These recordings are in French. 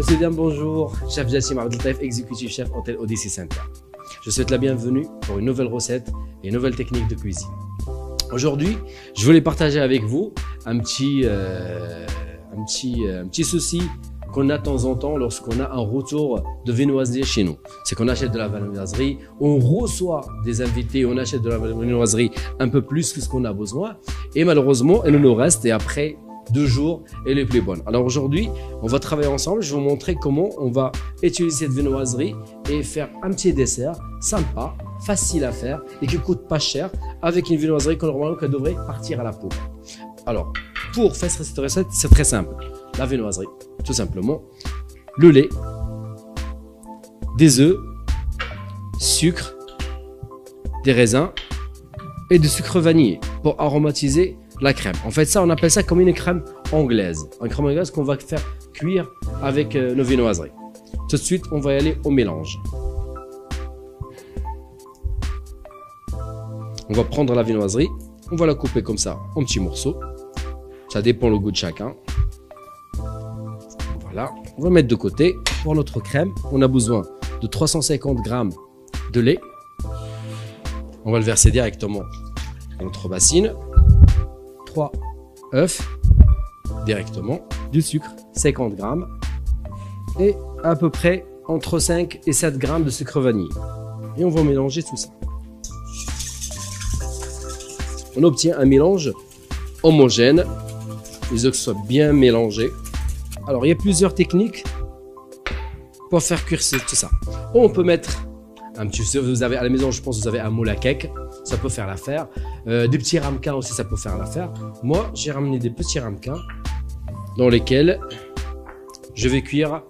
Monsieur Dam, bonjour. Chef Jassim Abdeltaïf, exécutif chef Hôtel Odyssey Center. Je souhaite la bienvenue pour une nouvelle recette et une nouvelle technique de cuisine. Aujourd'hui, je voulais partager avec vous un petit souci qu'on a de temps en temps lorsqu'on a un retour de viennoiserie chez nous. C'est qu'on achète de la viennoiserie, on reçoit des invités, on achète de la viennoiserie un peu plus que ce qu'on a besoin et malheureusement, elle nous reste et après 2 jours, elle est plus bonne. Alors aujourd'hui, on va travailler ensemble. Je vais vous montrer comment on va utiliser cette viennoiserie et faire un petit dessert sympa, facile à faire et qui coûte pas cher avec une viennoiserie que normalement qu'elle devrait partir à la poubelle. Alors, pour faire cette recette, c'est très simple. La viennoiserie, tout simplement, le lait, des œufs, sucre, des raisins et du sucre vanillé pour aromatiser la crème. En fait, ça, on appelle ça comme une crème anglaise. Une crème anglaise qu'on va faire cuire avec nos viennoiseries. Tout de suite, on va y aller au mélange. On va prendre la viennoiserie, on va la couper comme ça en petits morceaux. Ça dépend le goût de chacun. Voilà, on va mettre de côté. Pour notre crème, on a besoin de 350 g de lait. On va le verser directement dans notre bassine. 3 œufs directement, du sucre 50 g et à peu près entre 5 et 7 g de sucre vanillé. Et on va mélanger tout ça. On obtient un mélange homogène, les œufs soient bien mélangés. Alors il y a plusieurs techniques pour faire cuire tout ça. On peut mettre un petit, si vous avez à la maison, je pense que vous avez un moule à cake, ça peut faire l'affaire. Des petits ramequins aussi, ça peut faire l'affaire. Moi, j'ai ramené des petits ramequins dans lesquels je vais cuire.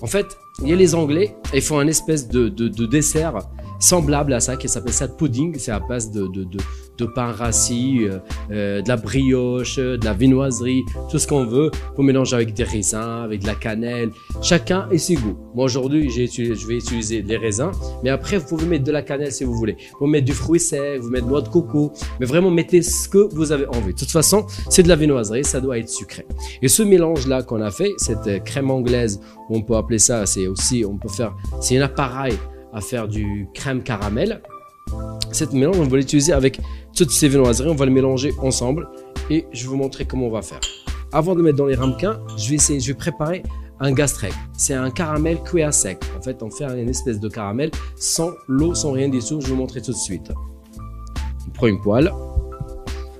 En fait, il y a les Anglais, ils font un espèce de dessert semblable à ça, qui s'appelle ça pudding. C'est à base de pain rassis, de la brioche, de la viennoiserie, tout ce qu'on veut. Pour mélanger avec des raisins, avec de la cannelle. Chacun et ses goûts. Moi aujourd'hui, je vais utiliser les raisins, mais après vous pouvez mettre de la cannelle si vous voulez. Vous pouvez mettre du fruit sec, vous mettre noix de coco, mais vraiment mettez ce que vous avez envie. De toute façon, c'est de la viennoiserie, ça doit être sucré. Et ce mélange là qu'on a fait, cette crème anglaise, on peut appeler ça, c'est aussi, on peut faire, c'est un appareil à faire du crème caramel. Cette mélange, on va l'utiliser avec toutes ces viennoiseries, on va le mélanger ensemble et je vais vous montrer comment on va faire. Avant de mettre dans les ramequins, je vais préparer un gastrec. C'est un caramel cuit à sec. En fait, on fait une espèce de caramel sans l'eau, sans rien du tout. Je vais vous montrer tout de suite. On prend une poêle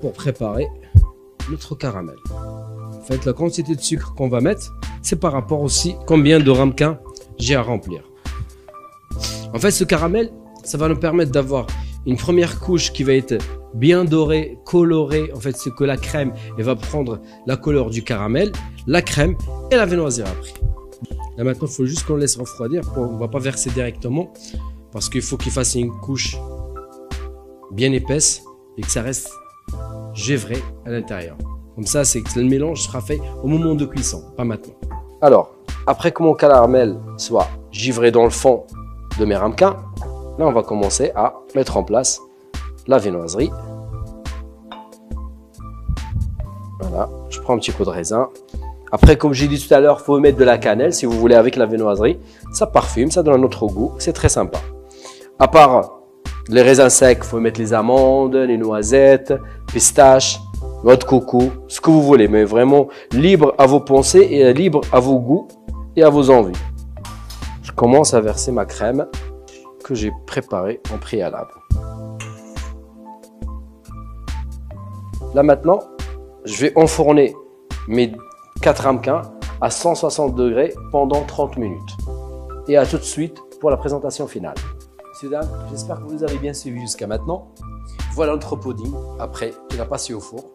pour préparer notre caramel. En fait, la quantité de sucre qu'on va mettre, c'est par rapport aussi combien de ramequins j'ai à remplir. En fait, ce caramel, ça va nous permettre d'avoir une première couche qui va être bien dorée, colorée. En fait, c'est que la crème, elle va prendre la couleur du caramel, la crème et la viennoiserie après. Là maintenant, il faut juste qu'on laisse refroidir. On ne va pas verser directement parce qu'il faut qu'il fasse une couche bien épaisse et que ça reste givré à l'intérieur. Comme ça, c'est que le mélange sera fait au moment de cuisson, pas maintenant. Alors, après que mon caramel soit givré dans le fond de mes ramequins, là on va commencer à mettre en place la viennoiserie. Voilà, je prends un petit coup de raisin. Après, comme j'ai dit tout à l'heure, il faut mettre de la cannelle si vous voulez avec la viennoiserie. Ça parfume, ça donne un autre goût, c'est très sympa. À part les raisins secs, il faut mettre les amandes, les noisettes, pistaches, noix de coco, ce que vous voulez, mais vraiment libre à vos pensées et libre à vos goûts et à vos envies. Je commence à verser ma crème que j'ai préparée en préalable. Là maintenant, je vais enfourner mes 4 ramequins à 160 degrés pendant 30 minutes. Et à tout de suite pour la présentation finale. Messieurs, dames, j'espère que vous avez bien suivi jusqu'à maintenant. Voilà notre pudding après qu'il a passé au four.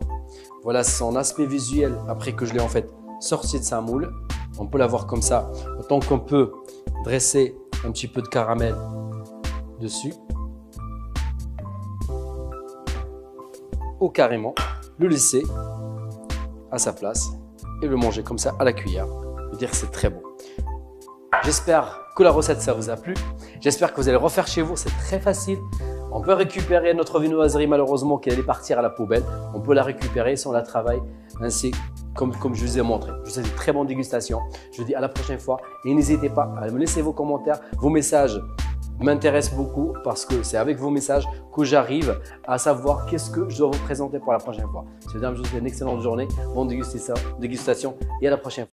Voilà son aspect visuel après que je l'ai en fait sorti de sa moule. On peut la voir comme ça, autant qu'on peut dresser un petit peu de caramel dessus. Ou carrément le laisser à sa place et le manger comme ça à la cuillère. Je veux dire, c'est très bon. J'espère que la recette ça vous a plu. J'espère que vous allez le refaire chez vous. C'est très facile. On peut récupérer notre viennoiserie malheureusement qui allait partir à la poubelle. On peut la récupérer si on la travaille ainsi comme je vous ai montré. Je vous souhaite une très bonne dégustation. Je vous dis à la prochaine fois et n'hésitez pas à me laisser vos commentaires, vos messages m'intéressent beaucoup parce que c'est avec vos messages que j'arrive à savoir qu'est-ce que je dois vous présenter pour la prochaine fois. Je vous souhaite une excellente journée, bonne dégustation et à la prochaine fois.